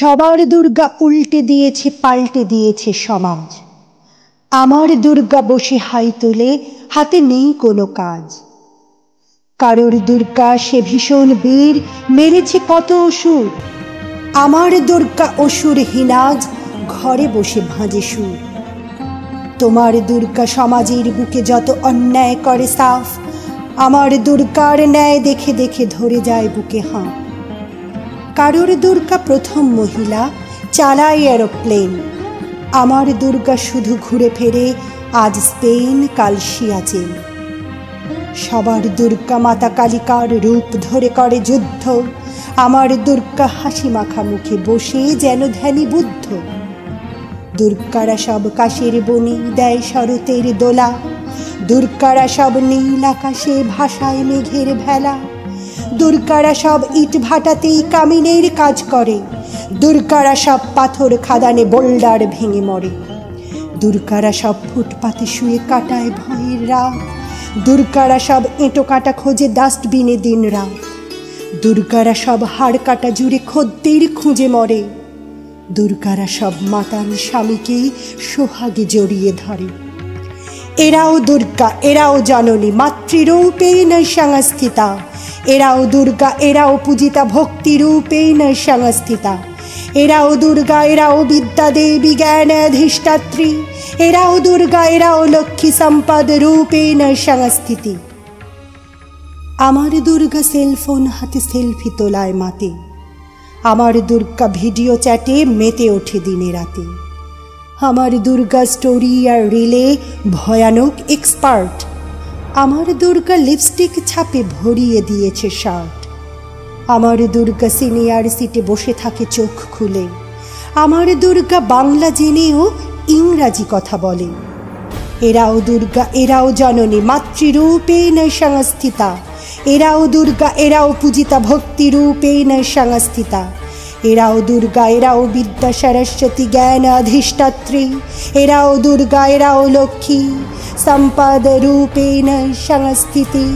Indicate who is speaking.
Speaker 1: সবার দুর্গা উল্টে দিয়েছে পাল্টে দিয়েছে সমাজ। আমার দুর্গা বসে হাই তোলে, হাতে নেই কোনো কাজ। কারোর দুর্গা সে ভীষণ বীর, মেরেছে কত অসুর। আমার দুর্গা অসুরহীনাজ, ঘরে বসে ভাঁজে সুর। তোমার দুর্গা সমাজের বুকে যত অন্যায় করে সাফ, আমার দুর্গার ন্যায় দেখে দেখে ধরে যায় বুকে হাঁপ। কারোর দুর্গা প্রথম মহিলা, চালায় এরোপ্লেন। আমার দুর্গা শুধু ঘুরে ফেরে, আজ স্পেন কাল সিয়াচেন। সবার দুর্গা মাতা কালিকার রূপ ধরে করে যুদ্ধ। আমার দুর্গা হাসি মাখা মুখে বসে যেন ধ্যানী বুদ্ধ। দুর্গারা সব কাশের বনি দেয় শরতের দোলা। দুর্গারা সব নীল আকাশে ভাসায় মেঘের ভেলা। দুর্গারা সব ইট ভাটাতেই কামিনের কাজ করে। দুর্গারা সব পাথর খাদানে বোল্ডার ভেঙে মরে। দুর্গারা সব ফুটপাতে শুয়ে কাটায় ভয়ের রাত। দুর্গারা সব এঁটো কাটা খোঁজে ডাস্টবিনে দিন রাত। দুর্গারা সব হাড় কাটা জুড়ে খদ্দের খুঁজে মরে। দুর্গারা সব মাতাল স্বামীকে সোহাগে জড়িয়ে ধরে। এরাও দুর্গা, এরাও জননী, মাতৃরূপেই নৈসংস্থিতা। এরাও দুর্গা, এরাও পূজিতা, ভক্তিরূপেই নৈসংস্থিতা। এরাও দুর্গা, এরাও বিদ্যা দেবী, জ্ঞান অধিষ্ঠাত্রী। এরাও দুর্গা, এরাও লক্ষ্মী সম্পদ রূপে নৈসংস্থিতি। আমার দুর্গা সেলফোন হাতে সেলফি তোলায় মাতে। আমার দুর্গা ভিডিও চ্যাটে মেতে ওঠে দিনে রাতে। আমার দুর্গা স্টোরি আর রিলে ভয়ানক এক্সপার্ট। আমার দুর্গা লিপস্টিক ছাপে ভরিয়ে দিয়েছে শার্ট। আমার দুর্গা সিনিয়র সিটে বসে থাকে চোখ খুলে। আমার দুর্গা বাংলা জেনেও ইংরাজি কথা বলে। এরাও দুর্গা, এরাও জননী, মাতৃরূপে নৈসংস্থিতা। এরাও দুর্গা, এরাও পূজিতা, ভক্তিরূপে নৈসংস্থিতা। এরাও দুর্গা, এরাও বিদ্যা সরস্বতী, জ্ঞান অধিষ্ঠাত্রী। এরাও দুর্গা, এরাও লক্ষ্মী সম্পদ রূপে নৈসংস্থিতি।